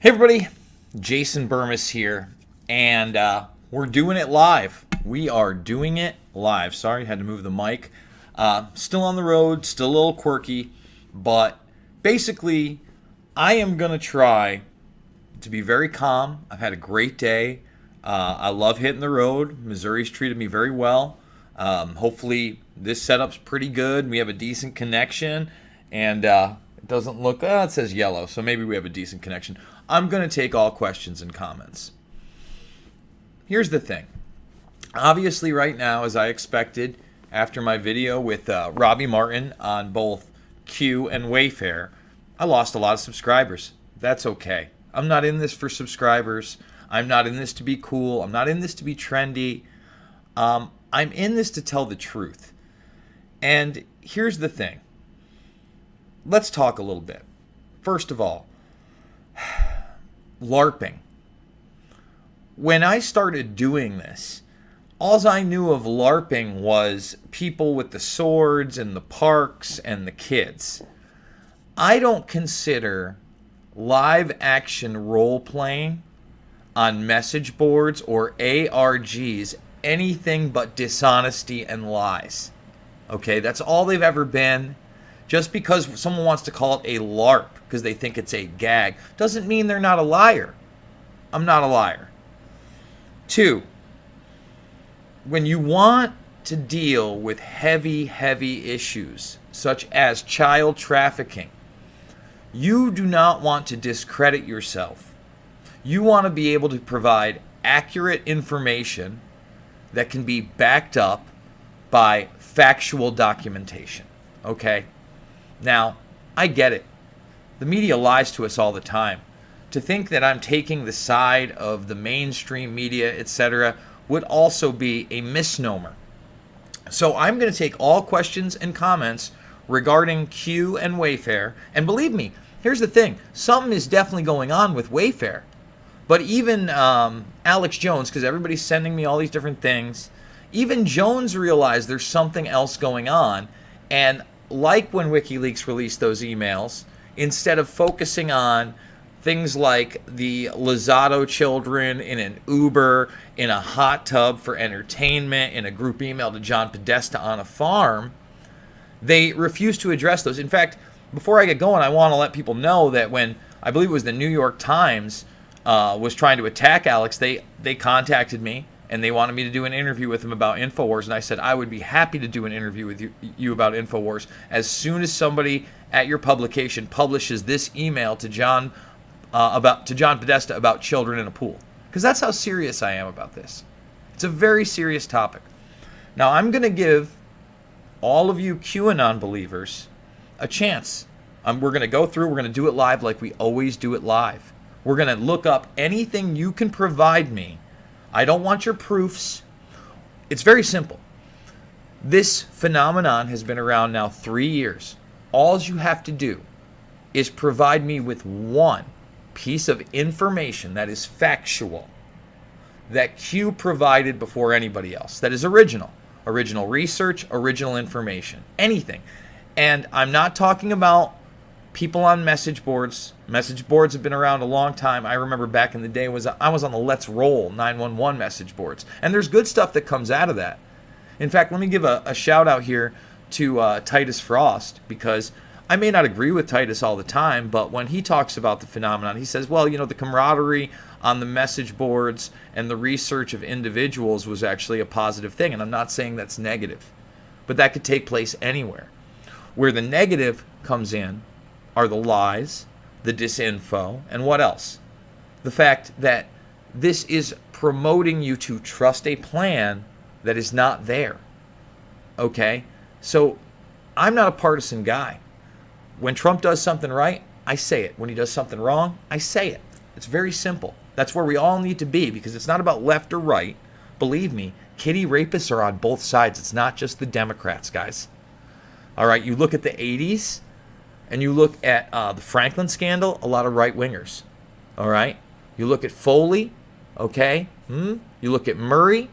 Hey everybody, Jason Burmis here, and we're doing it live. We are doing it live. Sorry, had to move the mic. Still on the road, still a little quirky, but basically, I am going to try to be very calm. I've had a great day. I love hitting the road. Missouri's treated me very well. Hopefully, this setup's pretty good. We have a decent connection, and it doesn't look, it says yellow, so maybe we have a decent connection. I'm going to take all questions and comments. Here's the thing. Obviously, right now, as I expected, after my video with Robbie Martin on both Q and Wayfair, I lost a lot of subscribers. That's okay. I'm not in this for subscribers. I'm not in this to be cool. I'm not in this to be trendy. I'm in this to tell the truth. And here's the thing. Let's talk a little bit. First of all, LARPing. When I started doing this, all I knew of LARPing was people with the swords and the parks and the kids. I don't consider live action role playing on message boards or ARGs anything but dishonesty and lies. Okay, that's all they've ever been. Just because someone wants to call it a LARP because they think it's a gag doesn't mean they're not a liar. I'm not a liar. 2, when you want to deal with heavy issues such as child trafficking, you do not want to discredit yourself. You want to be able to provide accurate information that can be backed up by factual documentation. Okay? Now, I get it. The media lies to us all the time. To think that I'm taking the side of the mainstream media, etc., would also be a misnomer. So I'm going to take all questions and comments regarding Q and Wayfair. And believe me, here's the thing. Something is definitely going on with Wayfair. But even Alex Jones, because everybody's sending me all these different things, even Jones realized there's something else going on. And like when WikiLeaks released those emails, instead of focusing on things like the Lozado children in an Uber, in a hot tub for entertainment, in a group email to John Podesta on a farm, they refused to address those. In fact, before I get going, I want to let people know that when, I believe it was the New York Times was trying to attack Alex, they contacted me and they wanted me to do an interview with them about InfoWars, and I said I would be happy to do an interview with you about InfoWars as soon as somebody at your publication publishes this email to John Podesta about children in a pool, because that's how serious I am about this. It's a very serious topic. Now I'm going to give all of you QAnon believers a chance. We're going to go through. We're going to do it live like we always do it live. We're going to look up anything you can provide me. I don't want your proofs. It's very simple. This phenomenon has been around now 3 years. All you have to do is provide me with one piece of information that is factual, that Q provided before anybody else, that is original research, original information, anything. And I'm not talking about people on message boards. Message boards have been around a long time. I remember back in the day I was on the Let's Roll 911 message boards, and there's good stuff that comes out of that. In fact, let me give a shout out here to Titus Frost, because I may not agree with Titus all the time, but when he talks about the phenomenon, he says, well, the camaraderie on the message boards and the research of individuals was actually a positive thing. And I'm not saying that's negative, but that could take place anywhere. Where the negative comes in are the lies, the disinfo, and what else? The fact that this is promoting you to trust a plan that is not there. Okay? So I'm not a partisan guy. When Trump does something right, I say it. When he does something wrong, I say it. It's very simple. That's where we all need to be, because it's not about left or right. Believe me, kitty rapists are on both sides. It's not just the Democrats, guys. All right, you look at the 80s, and you look at the Franklin scandal, a lot of right-wingers. All right? You look at Foley, okay? You look at Murray.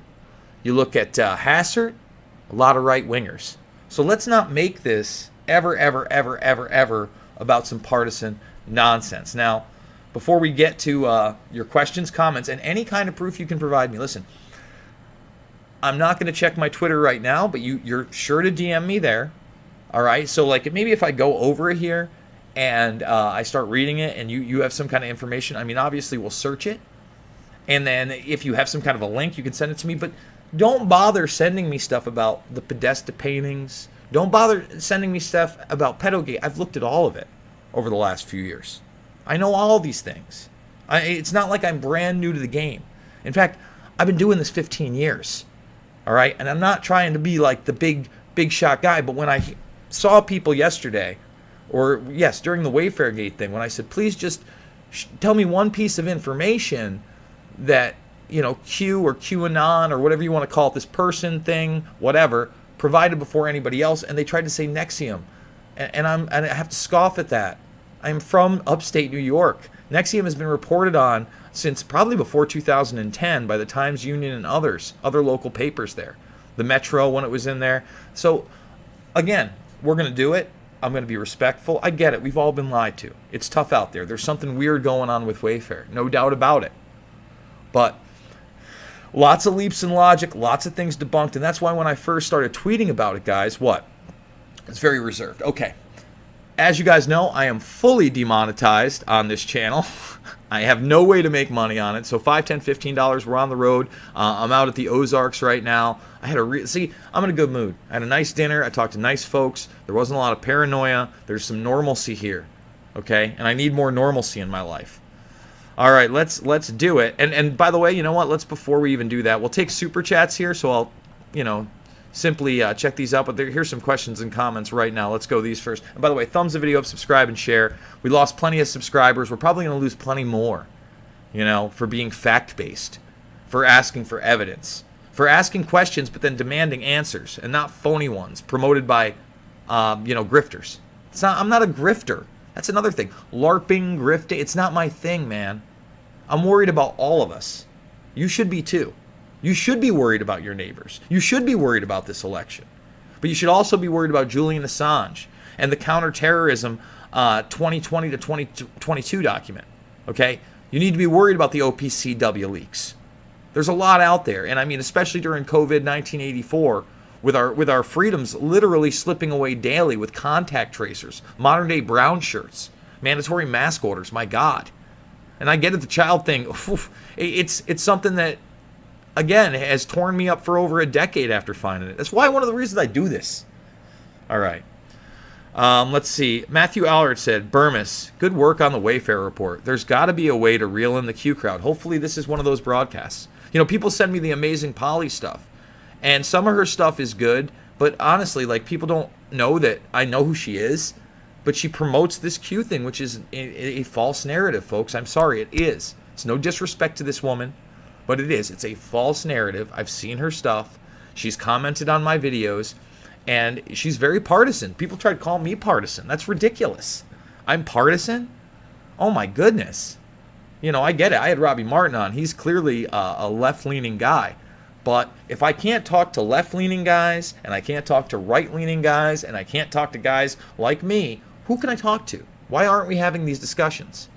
You look at Hassert, a lot of right-wingers. So let's not make this ever about some partisan nonsense. Now, before we get to your questions, comments, and any kind of proof you can provide me. Listen, I'm not going to check my Twitter right now, but you're sure to DM me there. All right? So, like, maybe if I go over it here and I start reading it and you have some kind of information, I mean, obviously we'll search it. And then if you have some kind of a link, you can send it to me. But don't bother sending me stuff about the Podesta paintings. Don't bother sending me stuff about pedogate. I've looked at all of it over the last few years. I know all these things. It's not like I'm brand new to the game. In fact, I've been doing this 15 years. All right? And I'm not trying to be like the big shot guy. But when I saw people yesterday, or yes, during the Wayfair Gate thing, when I said, please just tell me one piece of information that, you know, Q or QAnon or whatever you want to call it, this person thing, whatever, provided before anybody else, and they tried to say Nexium. And I have to scoff at that. I'm from upstate New York. Nexium has been reported on since probably before 2010 by the Times Union and other local papers there. The Metro when it was in there. So, again, we're going to do it. I'm going to be respectful. I get it. We've all been lied to. It's tough out there. There's something weird going on with Wayfair. No doubt about it. But lots of leaps in logic, lots of things debunked, and that's why when I first started tweeting about it, guys, it's very reserved. Okay. As you guys know, I am fully demonetized on this channel. I have no way to make money on it. So $5, $10, $15, we're on the road. I'm out at the Ozarks right now. I had I'm in a good mood. I had a nice dinner. I talked to nice folks. There wasn't a lot of paranoia. There's some normalcy here. Okay? And I need more normalcy in my life. All right, let's do it. And by the way, you know what? Before we even do that, we'll take super chats here. So I'll, simply check these out. But here's some questions and comments right now. Let's go these first. And by the way, thumbs the video up, subscribe, and share. We lost plenty of subscribers. We're probably going to lose plenty more, for being fact-based, for asking for evidence, for asking questions but then demanding answers and not phony ones promoted by, grifters. I'm not a grifter. That's another thing. LARPing, grifting, it's not my thing, man. I'm worried about all of us. You should be too. You should be worried about your neighbors. You should be worried about this election. But you should also be worried about Julian Assange and the counterterrorism 2020 to 2022 document. Okay? You need to be worried about the OPCW leaks. There's a lot out there. And I mean, especially during COVID 1984, with our freedoms literally slipping away daily with contact tracers, modern day brown shirts, mandatory mask orders, my God. And I get it, the child thing, it's something that, again, has torn me up for over a decade after finding it. That's why one of the reasons I do this. All right. Let's see. Matthew Allard said, Burmis, good work on the Wayfair report. There's got to be a way to reel in the Q crowd. Hopefully this is one of those broadcasts. People send me the Amazing Polly stuff. And some of her stuff is good, but honestly, people don't know that I know who she is. But she promotes this Q thing, which is a false narrative, folks. I'm sorry, it is. It's no disrespect to this woman, but it is. It's a false narrative. I've seen her stuff. She's commented on my videos, and she's very partisan. People try to call me partisan. That's ridiculous. I'm partisan? Oh, my goodness. I get it. I had Robbie Martin on. He's clearly a left-leaning guy. But if I can't talk to left-leaning guys, and I can't talk to right-leaning guys, and I can't talk to guys like me, who can I talk to? Why aren't we having these discussions?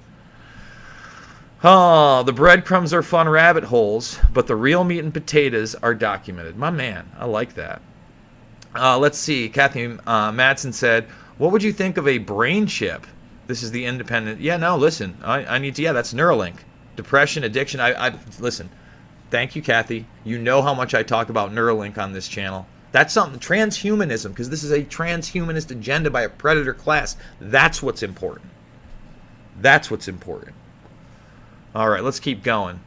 Oh, the breadcrumbs are fun rabbit holes, but the real meat and potatoes are documented. My man, I like that. Let's see. Kathy Madsen said, what would you think of a brain chip? This is the Independent. Yeah, no, listen. I need to, that's Neuralink. Depression, addiction. Listen. Thank you, Kathy. You know how much I talk about Neuralink on this channel. That's something, transhumanism, because this is a transhumanist agenda by a predator class. That's what's important. That's what's important. All right, let's keep going.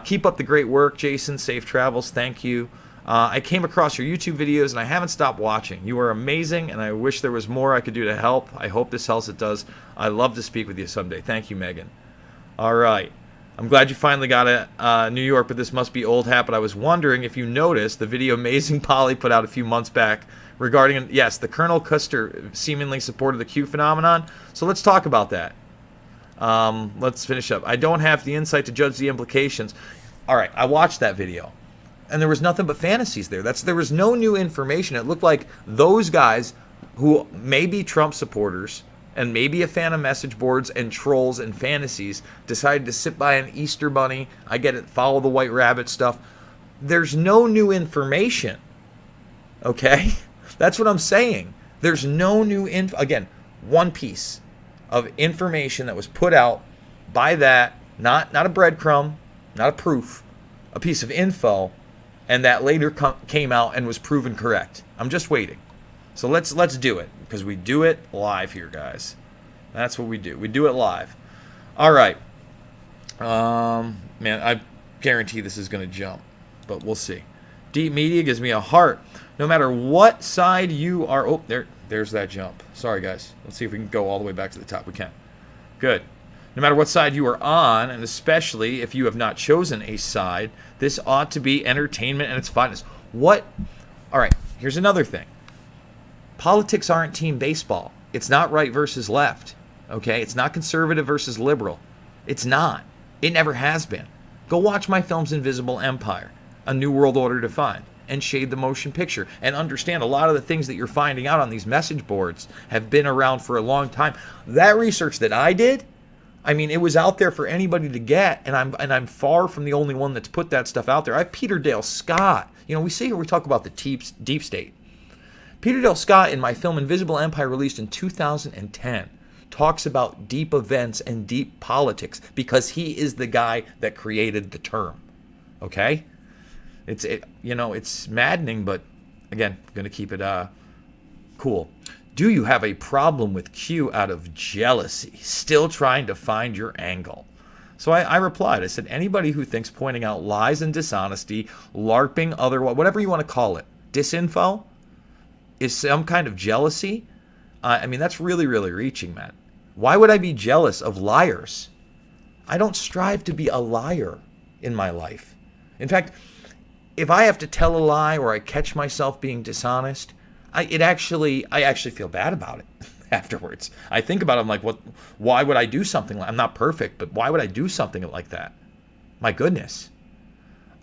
Keep up the great work, Jason. Safe travels. Thank you. I came across your YouTube videos, and I haven't stopped watching. You are amazing, and I wish there was more I could do to help. I hope this helps. It does. I'd love to speak with you someday. Thank you, Megan. All right. I'm glad you finally got a New York, but this must be old hat. But I was wondering if you noticed the video Amazing Polly put out a few months back regarding, yes, the Colonel Custer seemingly supported the Q phenomenon. So let's talk about that. Let's finish up. I don't have the insight to judge the implications. All right, I watched that video, and there was nothing but fantasies there. There was no new information. It looked like those guys who may be Trump supporters and maybe a fan of message boards and trolls and fantasies, decided to sit by an Easter bunny. I get it, follow the white rabbit stuff. There's no new information. Okay? That's what I'm saying. There's no new info. Again, one piece of information that was put out by that, not a breadcrumb, not a proof, a piece of info, and that later came out and was proven correct. I'm just waiting. So let's do it, because we do it live here, guys. That's what we do. We do it live. All right. Man, I guarantee this is going to jump, but we'll see. Deep Media gives me a heart. No matter what side you are... Oh, there's that jump. Sorry, guys. Let's see if we can go all the way back to the top. We can. Good. No matter what side you are on, and especially if you have not chosen a side, this ought to be entertainment and its finest. What? All right, here's another thing. Politics aren't team baseball. It's not right versus left. Okay? It's not conservative versus liberal. It's not. It never has been. Go watch my films Invisible Empire, A New World Order Defined, and Shade the Motion Picture, and understand a lot of the things that you're finding out on these message boards have been around for a long time. That research that I did, I mean, it was out there for anybody to get, and I'm far from the only one that's put that stuff out there. I have Peter Dale Scott. You know, we talk about the deep state. Peter Dale Scott, in my film Invisible Empire, released in 2010, talks about deep events and deep politics because he is the guy that created the term. Okay? It's maddening, but again, I'm going to keep it cool. Do you have a problem with Q out of jealousy? Still trying to find your angle. So I replied. I said, anybody who thinks pointing out lies and dishonesty, LARPing, whatever you want to call it, disinfo, is some kind of jealousy. I mean, that's really, really reaching, man. Why would I be jealous of liars? I don't strive to be a liar in my life. In fact, if I have to tell a lie or I catch myself being dishonest, I actually feel bad about it afterwards. I think about it, I'm like, why would I do something I'm not perfect, but why would I do something like that? My goodness.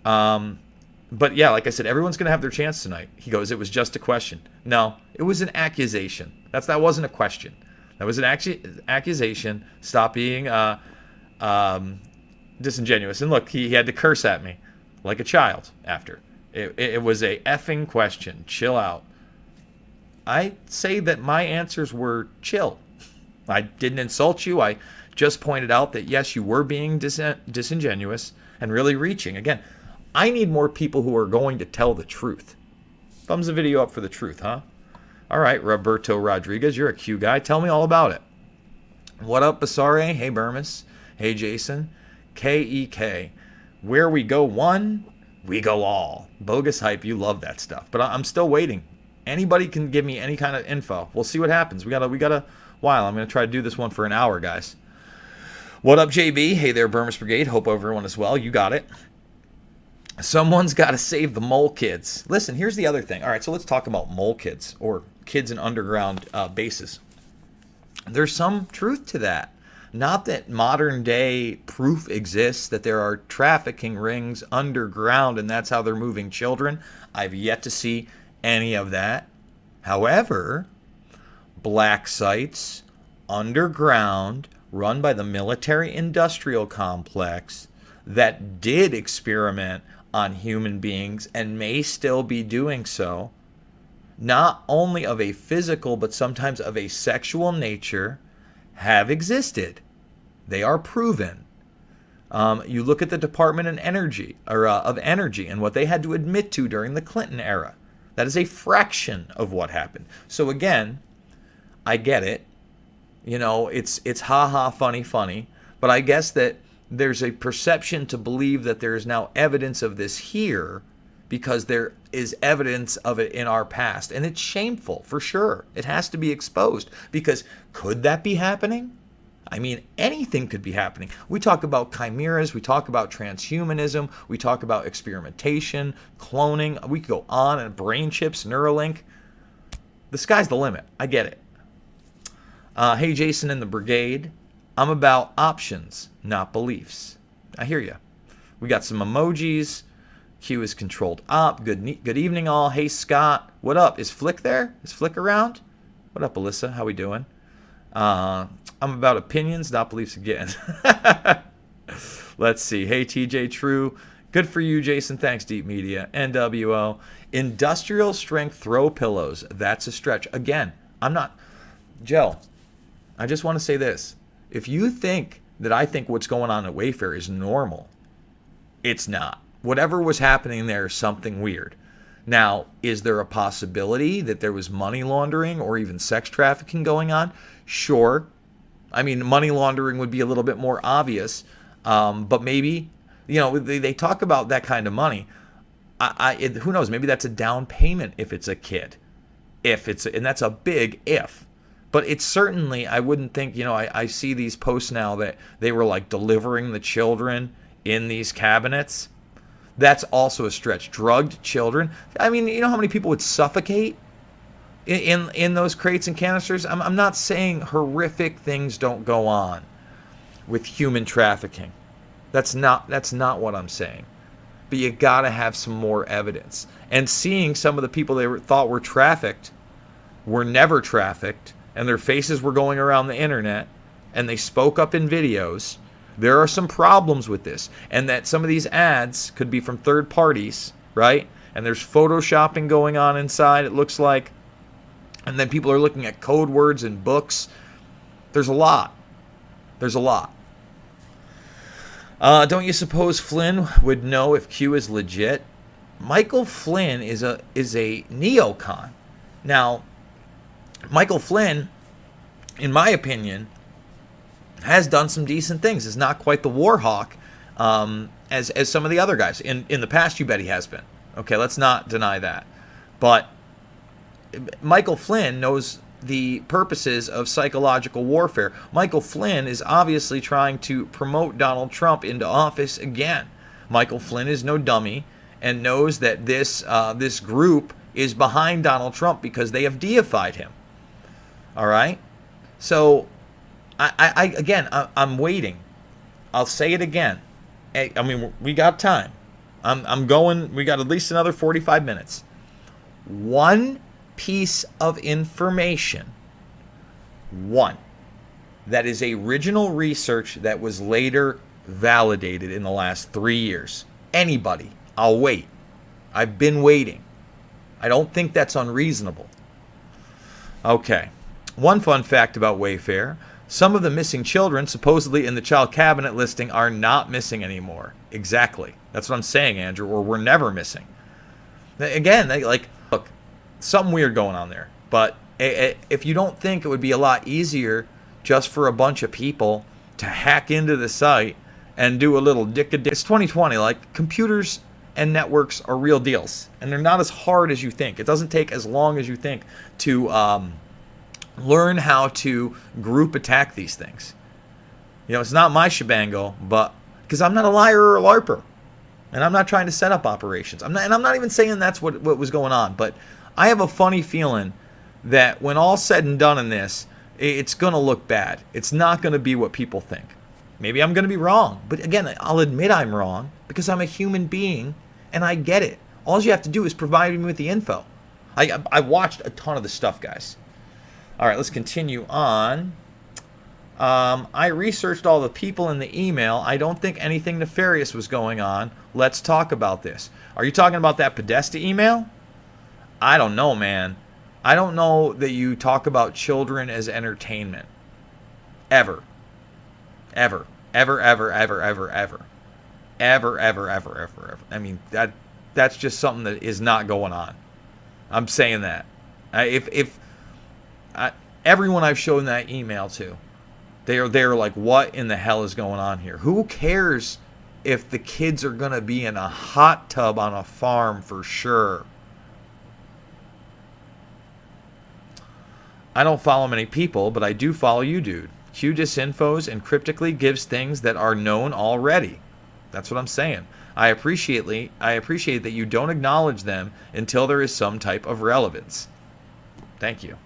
But yeah, like I said, everyone's going to have their chance tonight. He goes, it was just a question. No, it was an accusation. That wasn't a question. That was an accusation. Stop being disingenuous. And look, he had to curse at me like a child after. It was a effing question. Chill out. I say that my answers were chill. I didn't insult you. I just pointed out that, yes, you were being disingenuous and really reaching. Again, I need more people who are going to tell the truth. Thumbs the video up for the truth, huh? All right, Roberto Rodriguez, you're a Q guy. Tell me all about it. What up, Basare? Hey, Burmis. Hey, Jason. KEK. Where we go one, we go all. Bogus hype, you love that stuff. But I'm still waiting. Anybody can give me any kind of info. We'll see what happens. We got a while. I'm going to try to do this one for an hour, guys. What up, JB? Hey there, Burmis Brigade. Hope everyone is well. You got it. Someone's got to save the mole kids. Listen, here's the other thing. All right, so let's talk about mole kids or kids in underground bases. There's some truth to that. Not that modern day proof exists that there are trafficking rings underground and that's how they're moving children. I've yet to see any of that. However, black sites underground run by the military-industrial complex that did experiment on human beings and may still be doing so, not only of a physical but sometimes of a sexual nature, have existed. They are proven. You look at the Department of Energy and what they had to admit to during the Clinton era. That is a fraction of what happened. So again, I get it. You know, it's ha-ha, funny. But I guess that there's a perception to believe that there is now evidence of this here because there is evidence of it in our past. And it's shameful, for sure. It has to be exposed. Because could that be happening? I mean, anything could be happening. We talk about chimeras, we talk about transhumanism, we talk about experimentation, cloning, we could go on, and brain chips, Neuralink. The sky's the limit. I get it. Hey, Jason in the Brigade. I'm about options, not beliefs. I hear you. We got some emojis. Q is controlled op. Good evening, all. Hey, Scott. What up? Is Flick there? Is Flick around? What up, Alyssa? How we doing? I'm about opinions, not beliefs again. Let's see. Hey, TJ True. Good for you, Jason. Thanks, Deep Media. NWO. Industrial strength throw pillows. That's a stretch. Again, I'm not. Joe, I just want to say this. If you think that I think what's going on at Wayfair is normal, it's not. Whatever was happening there is something weird. Now, is there a possibility that there was money laundering or even sex trafficking going on? Sure. I mean, money laundering would be a little bit more obvious, but maybe, they talk about that kind of money. Who knows? Maybe that's a down payment if it's a kid. And that's a big if. But it's certainly, I wouldn't think, I see these posts now that they were like delivering the children in these cabinets. That's also a stretch. Drugged children. I mean, you know how many people would suffocate in those crates and canisters? I'm not saying horrific things don't go on with human trafficking. That's not what I'm saying. But you got to have some more evidence. And seeing some of the people thought were trafficked were never trafficked, and their faces were going around the internet, and they spoke up in videos. There are some problems with this, and that some of these ads could be from third parties, right? And there's photoshopping going on inside, it looks like. And then people are looking at code words in books. There's a lot. Don't you suppose Flynn would know if Q is legit? Michael Flynn is a neocon. Now, Michael Flynn, in my opinion, has done some decent things. Is not quite the war hawk as some of the other guys. In the past, you bet he has been. Okay, let's not deny that. But Michael Flynn knows the purposes of psychological warfare. Michael Flynn is obviously trying to promote Donald Trump into office again. Michael Flynn is no dummy and knows that this group is behind Donald Trump because they have deified him. All right? So, I'm waiting. I'll say it again. I mean, we got time. I'm going. We got at least another 45 minutes. One piece of information. One. That is original research that was later validated in the last 3 years. Anybody. I'll wait. I've been waiting. I don't think that's unreasonable. Okay. One fun fact about Wayfair. Some of the missing children supposedly in the child cabinet listing are not missing anymore. Exactly. That's what I'm saying, Andrew, or we're never missing. Again, look, something weird going on there. But if you don't think it would be a lot easier just for a bunch of people to hack into the site and do a little it's 2020. Like, computers and networks are real deals. And they're not as hard as you think. It doesn't take as long as you think to learn how to group attack these things. It's not my shebango, but because I'm not a liar or a LARPer, and I'm not trying to set up operations. I'm not even saying that's what was going on, but I have a funny feeling that when all's said and done in this, it's going to look bad. It's not going to be what people think. Maybe I'm going to be wrong, but again, I'll admit I'm wrong because I'm a human being and I get it. All you have to do is provide me with the info. I watched a ton of the stuff, guys. All right, let's continue on. I researched all the people in the email. I don't think anything nefarious was going on. Let's talk about this. Are you talking about that Podesta email? I don't know, man. I don't know that you talk about children as entertainment. Ever. Ever. Ever, ever, ever, ever, ever. Ever, ever, ever, ever, ever. I mean, that's just something that is not going on. I'm saying that. Everyone I've shown that email to, they're like, what in the hell is going on here? Who cares if the kids are going to be in a hot tub on a farm for sure? I don't follow many people, but I do follow you, dude. Q disinfos and cryptically gives things that are known already. That's what I'm saying. I appreciate that you don't acknowledge them until there is some type of relevance. Thank you.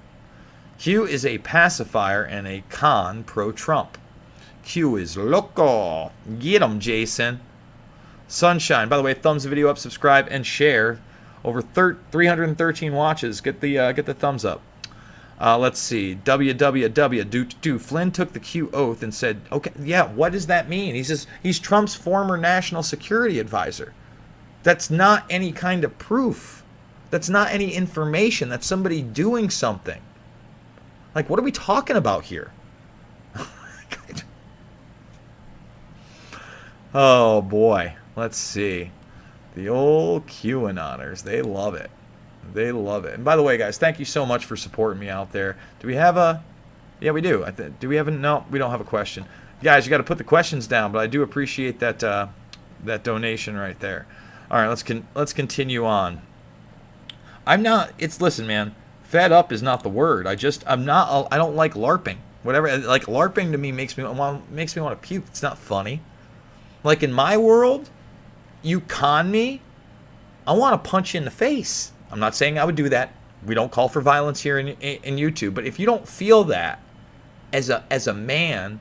Q is a pacifier and a con pro-Trump. Q is loco. Get him, Jason. Sunshine. By the way, thumbs the video up, subscribe, and share. Over 313 watches. Get the thumbs up. Let's see. www. Flynn took the Q oath and said, okay, yeah, what does that mean? He's Trump's former national security advisor. That's not any kind of proof. That's not any information. That's somebody doing something. Like, what are we talking about here? Oh, boy. Let's see. The old QAnoners. They love it. They love it. And by the way, guys, thank you so much for supporting me out there. Do we have a... Yeah, we do. Do we have a... No, we don't have a question. Guys, you got to put the questions down, but I do appreciate that that donation right there. All right, let's continue on. Listen, man, fed up is not the word. I don't like LARPing. Whatever, like LARPing to me makes me want to puke. It's not funny. Like in my world, you con me, I want to punch you in the face. I'm not saying I would do that. We don't call for violence here in YouTube. But if you don't feel that as a man,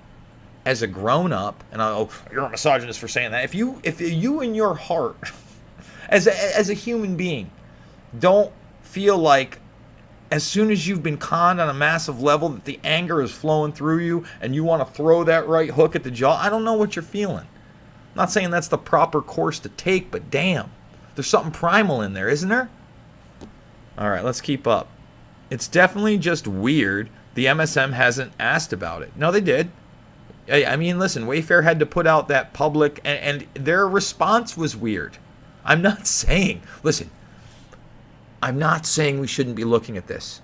as a grown up, and you're a misogynist for saying that. If you in your heart, as a human being, don't feel like as soon as you've been conned on a massive level that the anger is flowing through you and you want to throw that right hook at the jaw, I don't know what you're feeling. I'm not saying that's the proper course to take, but damn, there's something primal in there, isn't there? All right, let's keep up. It's definitely just weird the MSM hasn't asked about it. No, they did. I mean, listen, Wayfair had to put out that public, and their response was weird. I'm not saying, listen, I'm not saying we shouldn't be looking at this.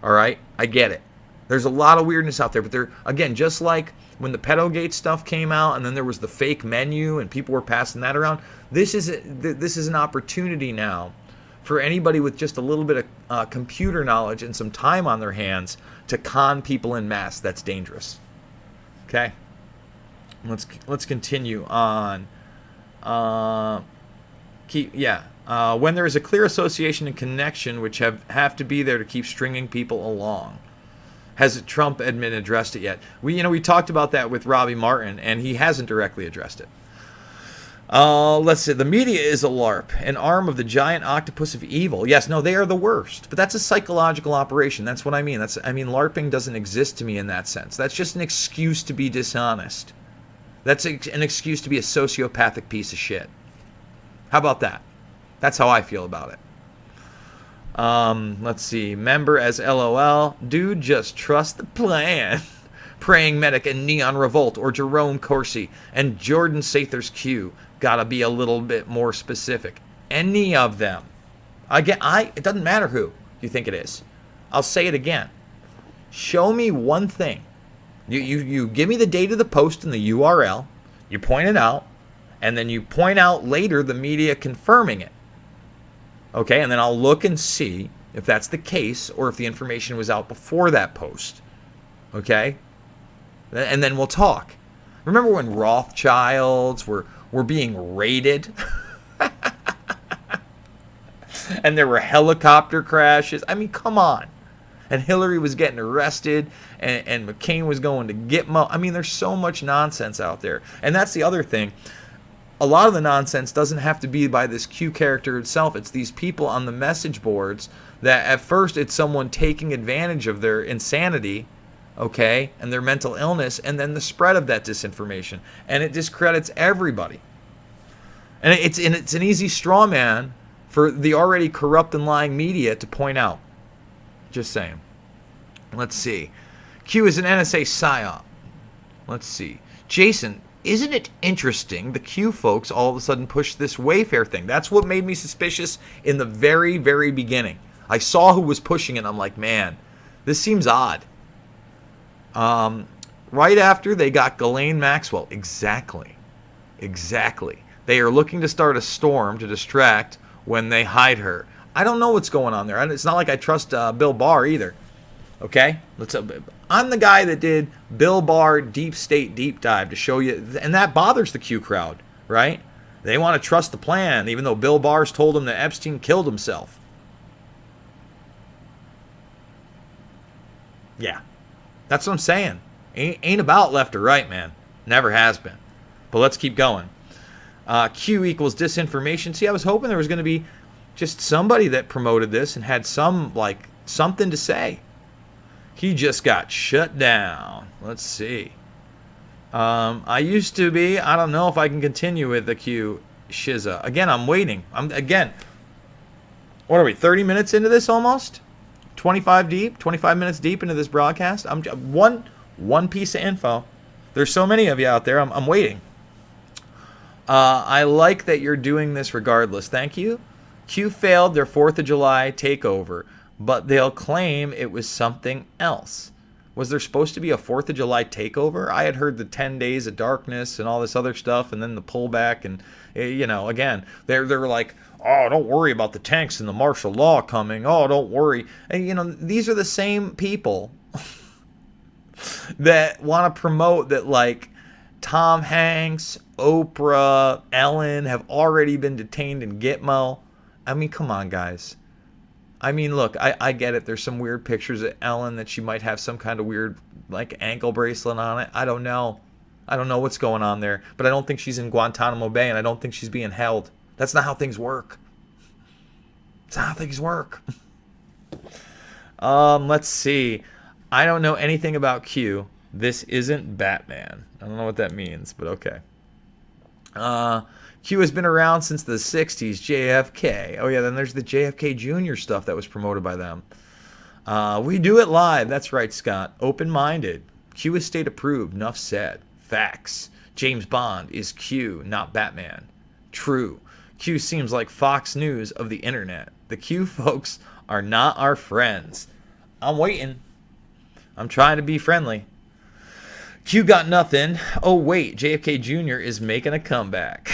All right? I get it. There's a lot of weirdness out there, but there, again, just like when the Pedogate stuff came out and then there was the fake menu and people were passing that around, this is an opportunity now for anybody with just a little bit of computer knowledge and some time on their hands to con people en masse. That's dangerous. Okay? Let's continue on. When there is a clear association and connection which have to be there to keep stringing people along. Has Trump admin addressed it yet? We talked about that with Robbie Martin, and he hasn't directly addressed it. Let's see. The media is a LARP, an arm of the giant octopus of evil. Yes, no, they are the worst. But that's a psychological operation. That's what I mean. LARPing doesn't exist to me in that sense. That's just an excuse to be dishonest. That's an excuse to be a sociopathic piece of shit. How about that? That's how I feel about it. Let's see. Member as LOL. Dude, just trust the plan. Praying Medic and Neon Revolt or Jerome Corsi and Jordan Sather's Q. Gotta be a little bit more specific. Any of them. It doesn't matter who you think it is. I'll say it again. Show me one thing. You give me the date of the post and the URL. You point it out. And then you point out later the media confirming it. Okay, and then I'll look and see if that's the case or if the information was out before that post. Okay? And then we'll talk. Remember when Rothschilds were being raided? And there were helicopter crashes? I mean, come on. And Hillary was getting arrested and McCain was going to Gitmo. I mean, there's so much nonsense out there. And that's the other thing. A lot of the nonsense doesn't have to be by this Q character itself. It's these people on the message boards that at first it's someone taking advantage of their insanity, okay, and their mental illness, and then the spread of that disinformation. And it discredits everybody. And it's an easy straw man for the already corrupt and lying media to point out. Just saying. Let's see. Q is an NSA psyop. Let's see. Jason, isn't it interesting the Q folks all of a sudden pushed this Wayfair thing? That's what made me suspicious in the very, very beginning. I saw who was pushing it, and I'm like, man, this seems odd. Right after they got Ghislaine Maxwell. Exactly. They are looking to start a storm to distract when they hide her. I don't know what's going on there. It's not like I trust Bill Barr either. Okay? I'm the guy that did Bill Barr Deep State Deep Dive to show you, and that bothers the Q crowd, right? They want to trust the plan, even though Bill Barr's told them that Epstein killed himself. Yeah. That's what I'm saying. Ain't about left or right, man. Never has been. But let's keep going. Q equals disinformation. See, I was hoping there was going to be just somebody that promoted this and had something to say. He just got shut down. Let's see. I used to be. I don't know if I can continue with the Q Shiza. Again, I'm waiting. What are we, 30 minutes into this almost? 25 minutes deep into this broadcast? I'm one piece of info. There's so many of you out there. I'm waiting. I like that you're doing this regardless. Thank you. Q failed their 4th of July takeover, but they'll claim it was something else. Was there supposed to be a 4th of July takeover? I had heard the 10 days of darkness and all this other stuff, and then the pullback, and, again, they're like, oh, don't worry about the tanks and the martial law coming. Oh, don't worry. And, these are the same people that want to promote that, like, Tom Hanks, Oprah, Ellen have already been detained in Gitmo. I mean, come on, guys. I mean, look, I get it. There's some weird pictures of Ellen that she might have some kind of weird, like, ankle bracelet on it. I don't know. I don't know what's going on there. But I don't think she's in Guantanamo Bay, and I don't think she's being held. That's not how things work. That's not how things work. Let's see. I don't know anything about Q. This isn't Batman. I don't know what that means, but okay. Q has been around since the 60s, JFK. Oh, yeah, then there's the JFK Jr. stuff that was promoted by them. We do it live. That's right, Scott. Open-minded. Q is state approved. Enough said. Facts. James Bond is Q, not Batman. True. Q seems like Fox News of the internet. The Q folks are not our friends. I'm waiting. I'm trying to be friendly. Q got nothing. Oh, wait. JFK Jr. is making a comeback.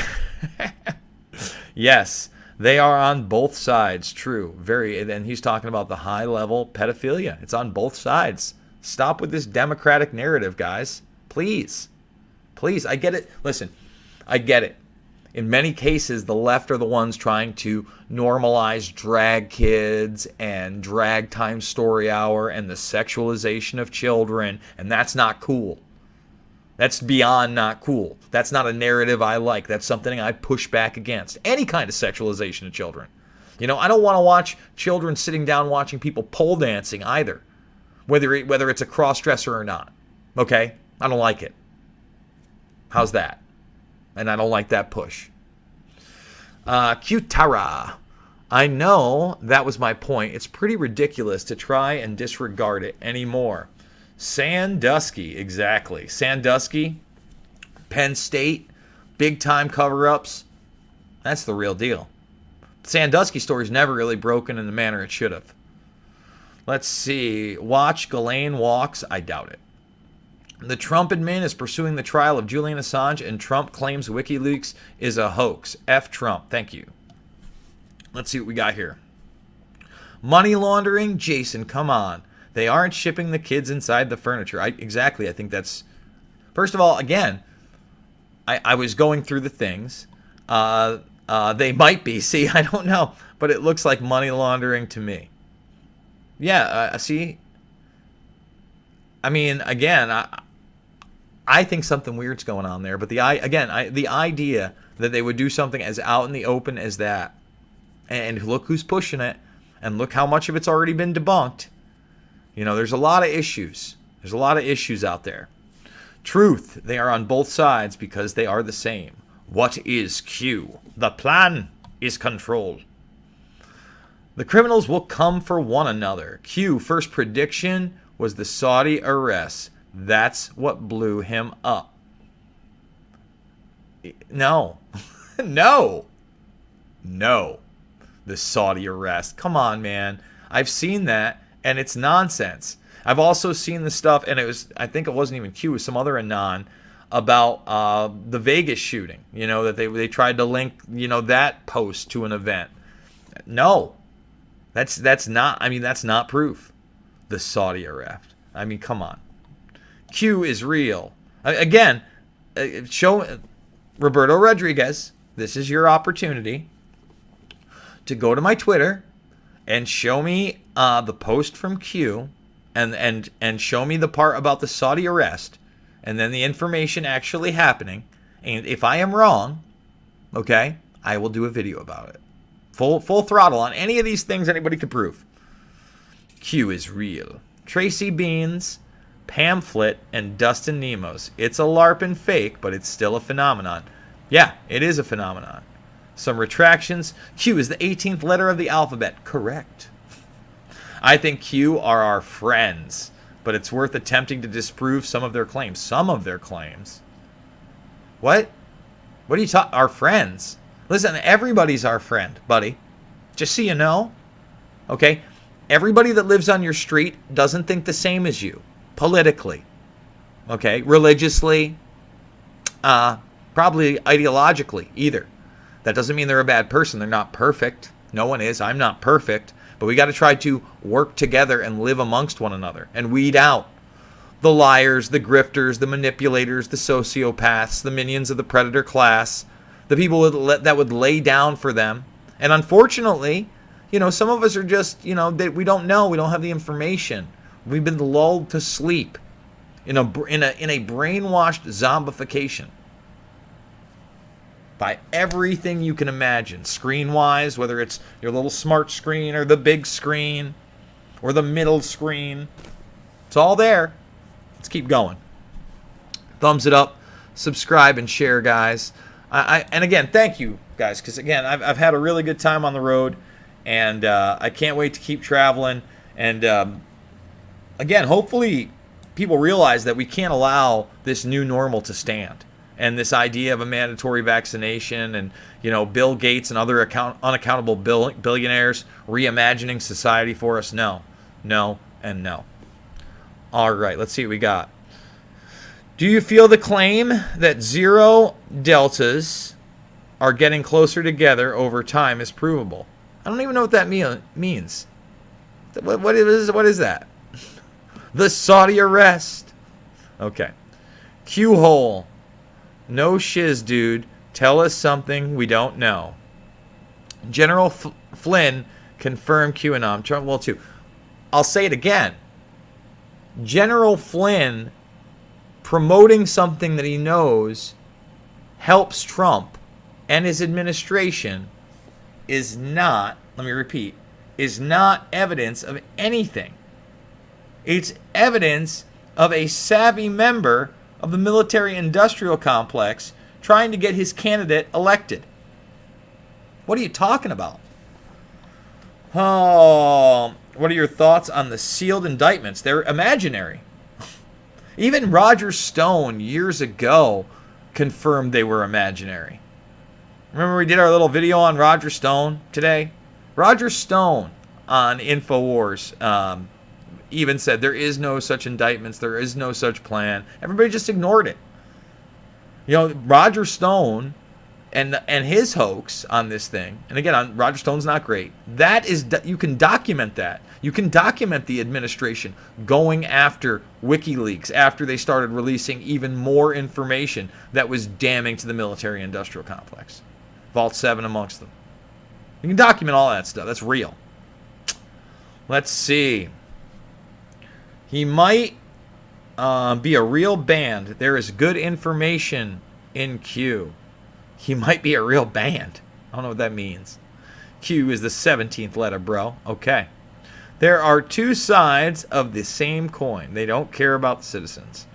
Yes, they are on both sides. True. And he's talking about the high-level pedophilia. It's on both sides. Stop with this democratic narrative, guys. Please. Please. I get it. Listen, I get it. In many cases, the left are the ones trying to normalize drag kids and drag time story hour and the sexualization of children, and that's not cool. That's beyond not cool. That's not a narrative I like. That's something I push back against. Any kind of sexualization of children. I don't want to watch children sitting down watching people pole dancing either, whether it's a cross-dresser or not. Okay? I don't like it. How's that? And I don't like that push. Qtara. I know that was my point. It's pretty ridiculous to try and disregard it anymore. Sandusky, exactly. Sandusky, Penn State, big-time cover-ups. That's the real deal. Sandusky story's never really broken in the manner it should have. Let's see. Watch Ghislaine Walks. I doubt it. The Trump admin is pursuing the trial of Julian Assange, and Trump claims WikiLeaks is a hoax. F Trump. Thank you. Let's see what we got here. Money laundering? Jason, come on. They aren't shipping the kids inside the furniture. Exactly. I think that's... First of all, again, I was going through the things. They might be. See, I don't know. But it looks like money laundering to me. Yeah, see? I mean, again, I think something weird's going on there. But the idea that they would do something as out in the open as that, and look who's pushing it, and look how much of it's already been debunked. There's a lot of issues. There's a lot of issues out there. Truth, they are on both sides because they are the same. What is Q? The plan is control. The criminals will come for one another. Q, first prediction was the Saudi arrest. That's what blew him up. No. No. The Saudi arrest. Come on, man. I've seen that. And it's nonsense. I've also seen the stuff, and I think it wasn't even Q, it was some other Anon, about the Vegas shooting. That they tried to link, that post to an event. No. That's not proof. The Saudi arrest. I mean, come on. Q is real. Again, show Roberto Rodriguez, this is your opportunity to go to my Twitter and show me the post from Q and show me the part about the Saudi arrest and then the information actually happening. And if I am wrong, okay, I will do a video about it. Full throttle on any of these things anybody could prove. Q is real. Tracy Bean's pamphlet and Dustin Nemo's. It's a LARP and fake, but it's still a phenomenon. Yeah, it is a phenomenon. Some retractions. Q is the 18th letter of the alphabet. Correct. I think Q are our friends, but it's worth attempting to disprove some of their claims. Some of their claims? What? What are you talking? Our friends? Listen, everybody's our friend, buddy. Just so you know. Okay? Everybody that lives on your street doesn't think the same as you. Politically. Okay? Religiously. Probably ideologically either. That doesn't mean they're a bad person. They're not perfect. No one is. I'm not perfect. But we got to try to work together and live amongst one another and weed out the liars, the grifters, the manipulators, the sociopaths, the minions of the predator class, the people that would lay down for them. And unfortunately, some of us are just, that we don't know. We don't have the information. We've been lulled to sleep in a brainwashed zombification by everything you can imagine, screen-wise, whether it's your little smart screen or the big screen or the middle screen. It's all there. Let's keep going. Thumbs it up, subscribe, and share, guys. And again, thank you, guys, because, again, I've had a really good time on the road, and I can't wait to keep traveling. And, again, hopefully people realize that we can't allow this new normal to stand. And this idea of a mandatory vaccination and, Bill Gates and other unaccountable billionaires reimagining society for us. No, no, and no. All right, let's see what we got. Do you feel the claim that zero deltas are getting closer together over time is provable? I don't even know what that means. What is that? The Saudi arrest. Okay. Q-hole. No shiz, dude. Tell us something we don't know. General Flynn confirmed QAnon. Trump will too. I'll say it again. General Flynn promoting something that he knows helps Trump and his administration is not, let me repeat, is not evidence of anything. It's evidence of a savvy member of the military-industrial complex trying to get his candidate elected. What are you talking about? Oh, what are your thoughts on the sealed indictments? They're imaginary. Even Roger Stone years ago confirmed they were imaginary. Remember we did our little video on Roger Stone today? Roger Stone on InfoWars even said there is no such indictments, there is no such plan. Everybody just ignored it. Roger Stone and his hoax on this thing, and again, Roger Stone's not great. That is, you can document that. You can document the administration going after WikiLeaks after they started releasing even more information that was damning to the military-industrial complex. Vault 7 amongst them. You can document all that stuff. That's real. Let's see. He might be a real band. There is good information in Q. He might be a real band. I don't know what that means. Q is the 17th letter, bro. Okay. There are two sides of the same coin. They don't care about the citizens.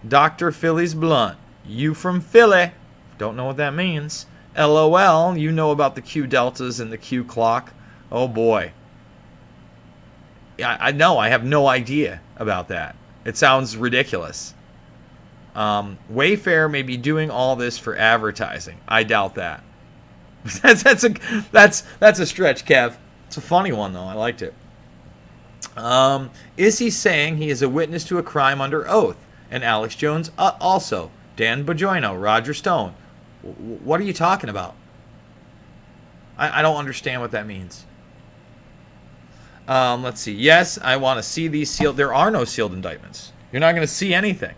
Dr. Philly's blunt. You from Philly. Don't know what that means. LOL. You know about the Q deltas and the Q clock. Oh, boy. I know. I have no idea about that. It sounds ridiculous. Wayfair may be doing all this for advertising. I doubt that. that's a stretch, Kev. It's a funny one though. I liked it. Is he saying he is a witness to a crime under oath? And Alex Jones also. Dan Bojoino, Roger Stone. What are you talking about? I don't understand what that means. Let's see. Yes, I want to see these sealed. There are no sealed indictments. You're not going to see anything.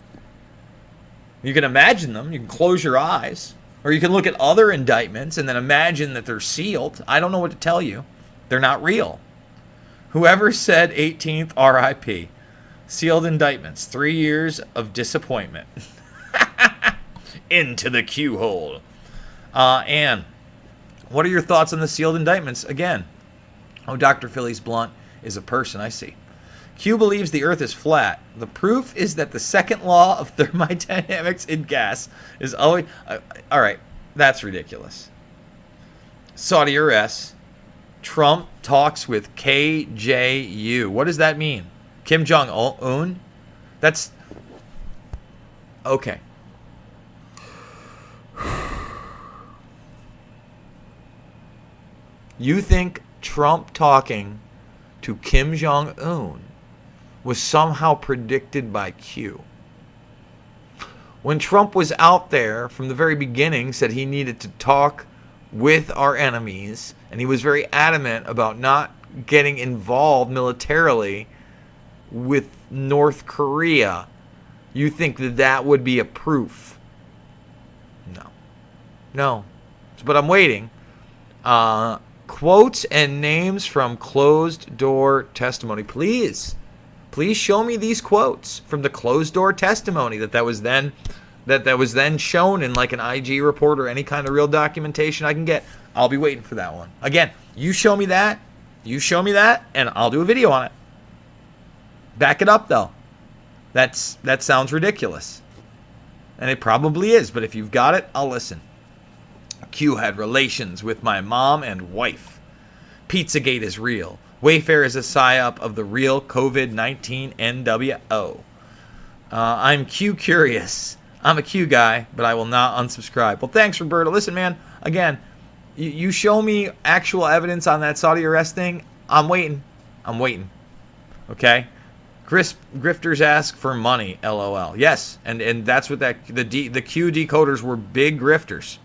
You can imagine them. You can close your eyes. Or you can look at other indictments and then imagine that they're sealed. I don't know what to tell you. They're not real. Whoever said 18th RIP. Sealed indictments. 3 years of disappointment. Into the Q hole. Ann, what are your thoughts on the sealed indictments? Again, Dr. Philly's blunt is a person, I see. Q believes the Earth is flat. The proof is that the second law of thermodynamics in gas is always... all right, that's ridiculous. Saudi arrests. Trump talks with KJU. What does that mean? Kim Jong-un? That's... okay. You think Trump talking to Kim Jong-un was somehow predicted by Q? When Trump was out there from the very beginning, said he needed to talk with our enemies, and he was very adamant about not getting involved militarily with North Korea, you think that that would be a proof? No. But I'm waiting. Quotes and names from closed door testimony. Please show me these quotes from the closed door testimony that was then shown in like an IG report or any kind of real documentation I can get. I'll be waiting for that one. Again, you show me that, and I'll do a video on it. Back it up though. That sounds ridiculous. And it probably is, but if you've got it, I'll listen. Q had relations with my mom and wife. Pizzagate is real. Wayfair is a psyop of the real COVID-19 NWO. I'm Q curious. I'm a Q guy, but I will not unsubscribe. Well, thanks, Roberta. Listen, man, again, you show me actual evidence on that Saudi arrest thing, I'm waiting. Okay? Grifters ask for money, LOL. Yes, and that's what the Q decoders were big grifters.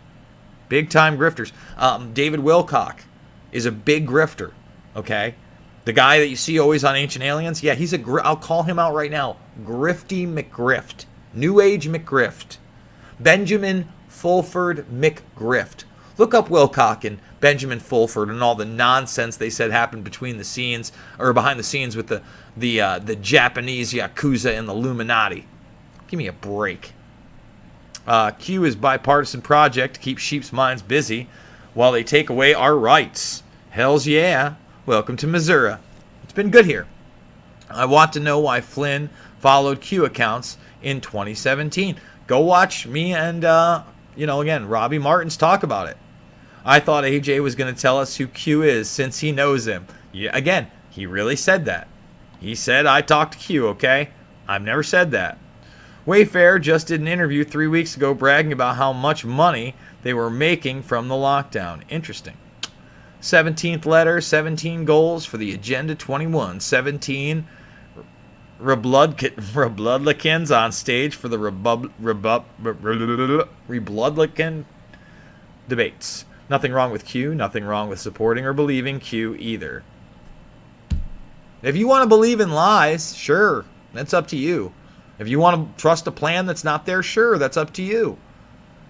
Big time grifters. David Wilcock is a big grifter. Okay, the guy that you see always on Ancient Aliens. Yeah, he's I'll call him out right now. Grifty McGrift, New Age McGrift, Benjamin Fulford McGrift. Look up Wilcock and Benjamin Fulford and all the nonsense they said happened between the scenes or behind the scenes with the Japanese Yakuza and the Illuminati. Give me a break. Q is bipartisan project to keep sheep's minds busy while they take away our rights. Hells yeah. Welcome to Missouri. It's been good here. I want to know why Flynn followed Q accounts in 2017. Go watch me and, again, Robbie Martins talk about it. I thought AJ was going to tell us who Q is since he knows him. Yeah, again, he really said that. He said, I talked to Q, okay? I've never said that. Wayfair just did an interview 3 weeks ago bragging about how much money they were making from the lockdown. Interesting. 17th letter, 17 goals for the Agenda 21. 17 Rebloodlikins on stage for the Rebloodlikin debates. Nothing wrong with Q. Nothing wrong with supporting or believing Q either. If you want to believe in lies, sure. That's up to you. If you want to trust a plan that's not there, sure, that's up to you.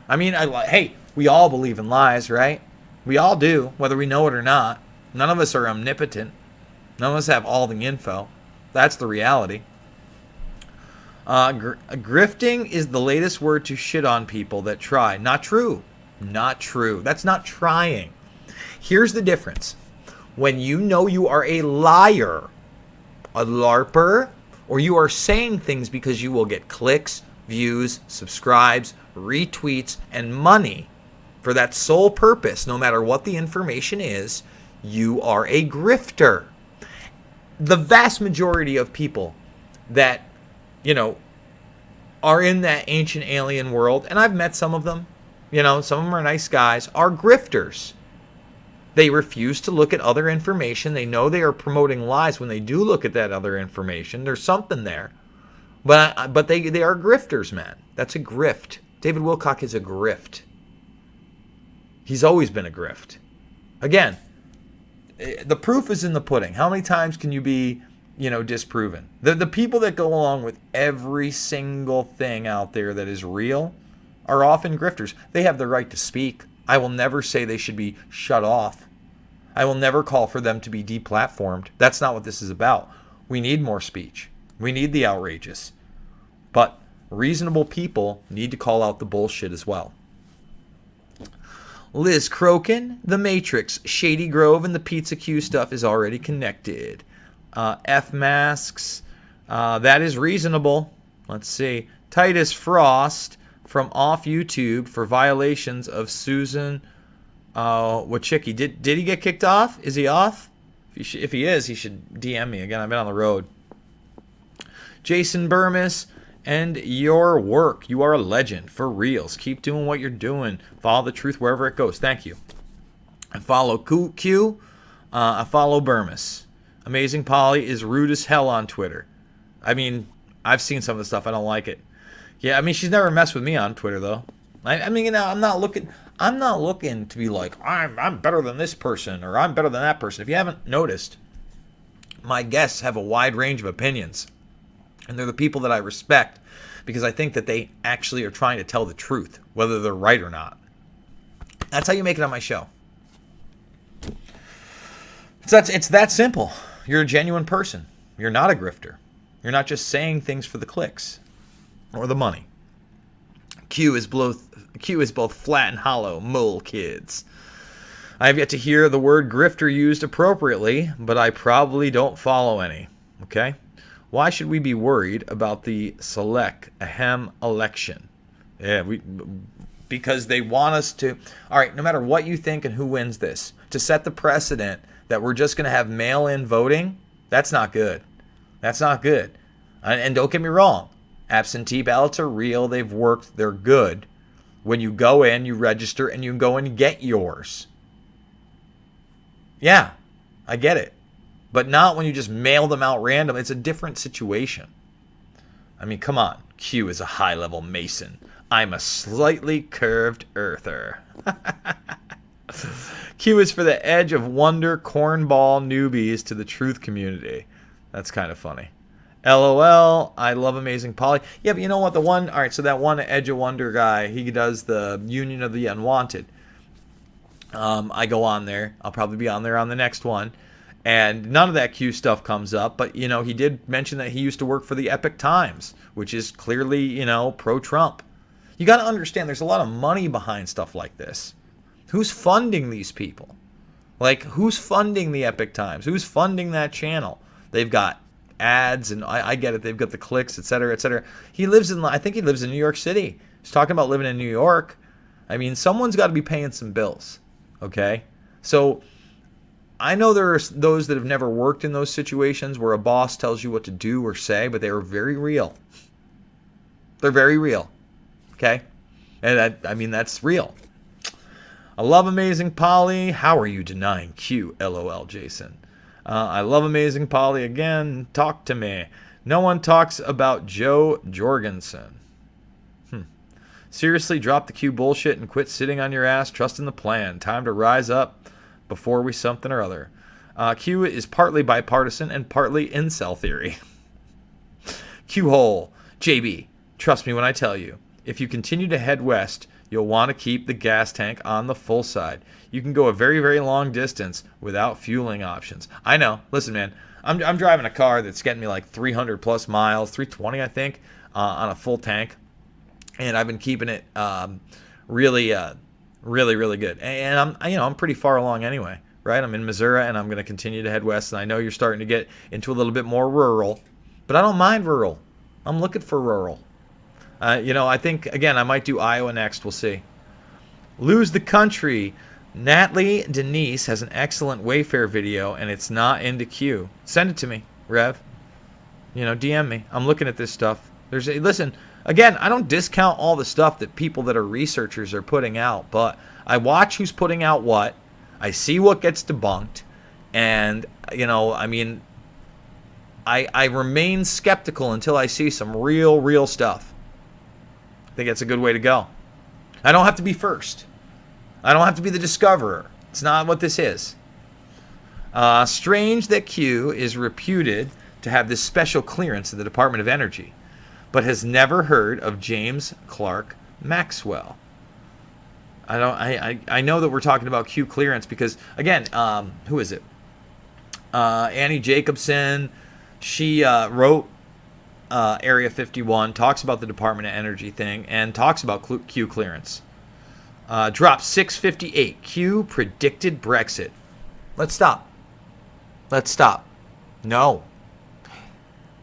I mean, hey, we all believe in lies, right? We all do, whether we know it or not. None of us are omnipotent. None of us have all the info. That's the reality. Grifting is the latest word to shit on people that try. Not true. Not true. That's not trying. Here's the difference. When you know you are a liar, a LARPer, or you are saying things because you will get clicks, views, subscribes, retweets, and money for that sole purpose, no matter what the information is, you are a grifter. The vast majority of people that, are in that ancient alien world, and I've met some of them, some of them are nice guys, are grifters. They refuse to look at other information. They know they are promoting lies when they do look at that other information. There's something there. But they are grifters, man. That's a grift. David Wilcock is a grift. He's always been a grift. Again, the proof is in the pudding. How many times can you be, disproven? The people that go along with every single thing out there that is real are often grifters. They have the right to speak. I will never say they should be shut off. I will never call for them to be deplatformed. That's not what this is about. We need more speech. We need the outrageous. But reasonable people need to call out the bullshit as well. Liz Crokin, The Matrix, Shady Grove, and the Pizza Q stuff is already connected. F masks. That is reasonable. Let's see. Titus Frost from off YouTube for violations of Susan Wachicki. Did he get kicked off? Is he off? If he is, he should DM me. Again, I've been on the road. Jason Burmis, and your work. You are a legend. For reals. Keep doing what you're doing. Follow the truth wherever it goes. Thank you. I follow Q. I follow Burmis. Amazing Polly is rude as hell on Twitter. I mean, I've seen some of the stuff. I don't like it. Yeah, I mean, she's never messed with me on Twitter, though. I mean, you know, I'm not looking to be like, I'm better than this person, or I'm better than that person. If you haven't noticed, my guests have a wide range of opinions. And they're the people that I respect because I think that they actually are trying to tell the truth, whether they're right or not. That's how you make it on my show. It's that simple. You're a genuine person. You're not a grifter. You're not just saying things for the clicks or the money. Q is both flat and hollow, mole kids. I have yet to hear the word grifter used appropriately, but I probably don't follow any. Okay? Why should we be worried about the select election? Yeah, because they want us to. All right, no matter what you think and who wins this, to set the precedent that we're just going to have mail-in voting, that's not good. That's not good. And don't get me wrong, absentee ballots are real. They've worked. They're good. When you go in, you register, and you can go and get yours. Yeah, I get it. But not when you just mail them out random. It's a different situation. I mean, come on. Q is a high-level Mason. I'm a slightly curved earther. Q is for the edge of wonder cornball newbies to the truth community. That's kind of funny. LOL. I love Amazing Polly. Yeah, but you know what? All right, so that one Edge of Wonder guy, he does the Union of the Unwanted. I go on there. I'll probably be on there on the next one. And none of that Q stuff comes up. But, you know, he did mention that he used to work for the Epic Times, which is clearly, you know, pro-Trump. You got to understand there's a lot of money behind stuff like this. Who's funding these people? Like, who's funding the Epic Times? Who's funding that channel? They've got ads, and I get it. They've got the clicks, et cetera, et cetera. I think he lives in New York City. He's talking about living in New York. I mean, someone's got to be paying some bills, okay? So I know there are those that have never worked in those situations where a boss tells you what to do or say, but they are very real. They're very real. Okay? And that's real. I love Amazing Polly. How are you denying Q? LOL, Jason. I love Amazing Polly again. Talk to me. No one talks about Joe Jorgensen. Seriously, drop the Q bullshit and quit sitting on your ass, trusting the plan. Time to rise up before we something or other. Q is partly bipartisan and partly incel theory. Q-hole. JB, trust me when I tell you, if you continue to head west, you'll want to keep the gas tank on the full side. You can go a very, very long distance without fueling options. I know. Listen, man, I'm driving a car that's getting me like 300 plus miles, 320, I think, on a full tank. And I've been keeping it really, really good. And I'm pretty far along anyway, right? I'm in Missouri, and I'm going to continue to head west. And I know you're starting to get into a little bit more rural, but I don't mind rural. I'm looking for rural. I think, again, I might do Iowa next. We'll see. Lose the country. Natalie Denise has an excellent Wayfair video, and it's not into Q. Send it to me, Rev. DM me. I'm looking at this stuff. Listen, again, I don't discount all the stuff that people that are researchers are putting out, but I watch who's putting out what. I see what gets debunked, and, I remain skeptical until I see some real stuff. I think that's a good way to go. I don't have to be first. I don't have to be the discoverer. It's not what this is. Strange that Q is reputed to have this special clearance in the Department of Energy, but has never heard of James Clerk Maxwell. I know that we're talking about Q clearance because, again, who is it? Annie Jacobson. She wrote Area 51, talks about the Department of Energy thing, and talks about Q clearance. Drop 658. Q predicted Brexit. Let's stop. No.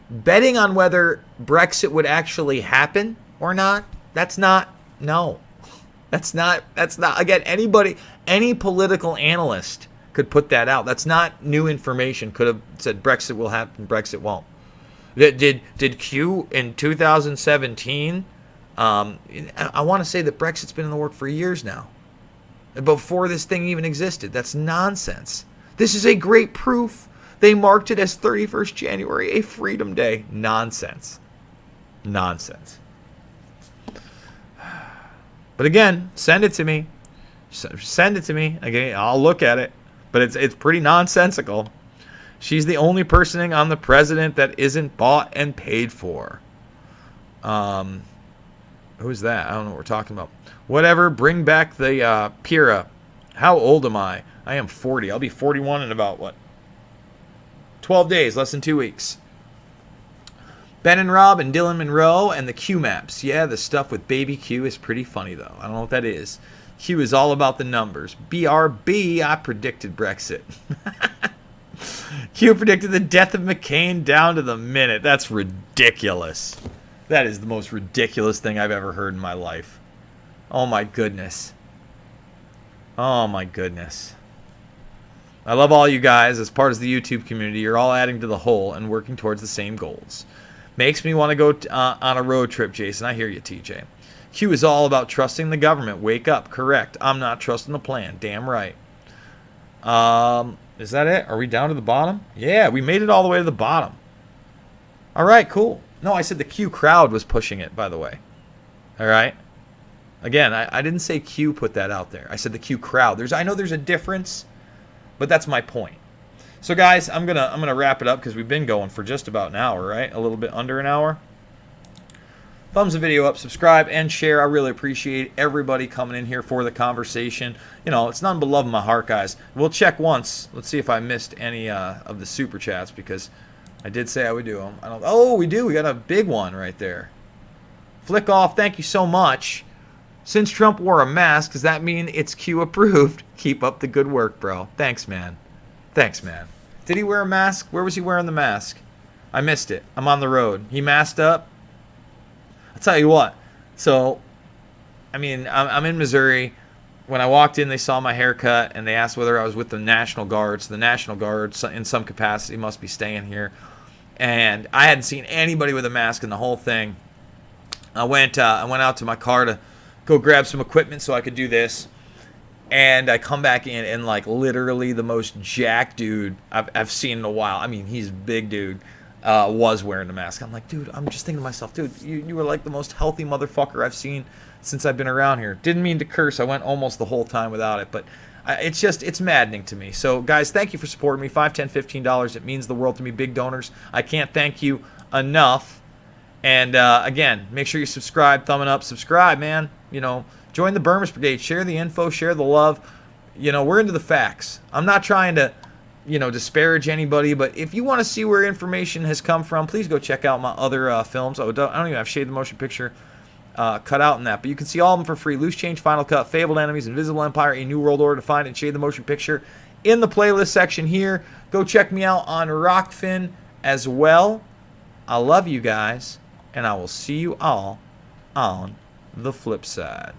Betting on whether Brexit would actually happen or not, that's not, no. That's not, again, any political analyst could put that out. That's not new information. Could have said Brexit will happen, Brexit won't. Did Q in 2017, I want to say that Brexit's been in the work for years now. Before this thing even existed. That's nonsense. This is a great proof. They marked it as 31st January, a Freedom Day. Nonsense. Nonsense. But again, send it to me. Send it to me. Okay, I'll look at it. But it's pretty nonsensical. She's the only person on the president that isn't bought and paid for. Who's that? I don't know what we're talking about. Whatever, bring back the Pira. How old am I? I am 40. I'll be 41 in about, 12 days, less than 2 weeks. Ben and Rob and Dylan Monroe and the Q maps. Yeah, the stuff with Baby Q is pretty funny, though. I don't know what that is. Q is all about the numbers. BRB, I predicted Brexit. Q predicted the death of McCain down to the minute. That's ridiculous. That is the most ridiculous thing I've ever heard in my life. Oh my goodness. Oh my goodness. I love all you guys as part of the YouTube community. You're all adding to the whole and working towards the same goals. Makes me want to go on a road trip, Jason. I hear you, TJ. Q is all about trusting the government. Wake up. Correct. I'm not trusting the plan. Damn right. Is that it? Are we down to the bottom? Yeah, we made it all the way to the bottom. All right, cool. No, I said the Q crowd was pushing it, by the way. All right. Again, I didn't say Q put that out there. I said the Q crowd. I know there's a difference, but that's my point. So guys, I'm gonna wrap it up because we've been going for just about an hour, right? A little bit under an hour. Thumbs the video up, subscribe, and share. I really appreciate everybody coming in here for the conversation. You know, it's none but love in my heart, guys. We'll check once. Let's see if I missed any of the super chats because I did say I would do them. Oh, we do. We got a big one right there. Flick off. Thank you so much. Since Trump wore a mask, does that mean it's Q approved? Keep up the good work, bro. Thanks, man. Thanks, man. Did he wear a mask? Where was he wearing the mask? I missed it. I'm on the road. He masked up? I'll tell you what. So, I mean, I'm in Missouri. When I walked in, they saw my haircut, and they asked whether I was with the National Guard. So the National Guard, in some capacity, must be staying here. And I hadn't seen anybody with a mask in the whole thing. I went out to my car to go grab some equipment so I could do this. And I come back in, and like literally the most jacked dude I've seen in a while. I mean, he's a big dude. Was wearing the mask. I'm like, dude, I'm just thinking to myself, dude, you were like the most healthy motherfucker I've seen since I've been around here. Didn't mean to curse. I went almost the whole time without it, but it's maddening to me. So guys, thank you for supporting me. $5, $10, $15. It means the world to me. Big donors. I can't thank you enough. And again, make sure you subscribe, thumb it up, subscribe, man. You know, join the Burmese Brigade, share the info, share the love. You know, we're into the facts. I'm not trying to, you know, disparage anybody, but if you want to see where information has come from, please go check out my other films. I don't even have Shade the Motion Picture cut out in that, but you can see all of them for free. Loose Change, Final Cut, Fabled Enemies, Invisible Empire, A New World Order, Defined, and Shade the Motion Picture in the playlist section here. Go check me out on Rockfin as well. I love you guys, and I will see you all on the flip side.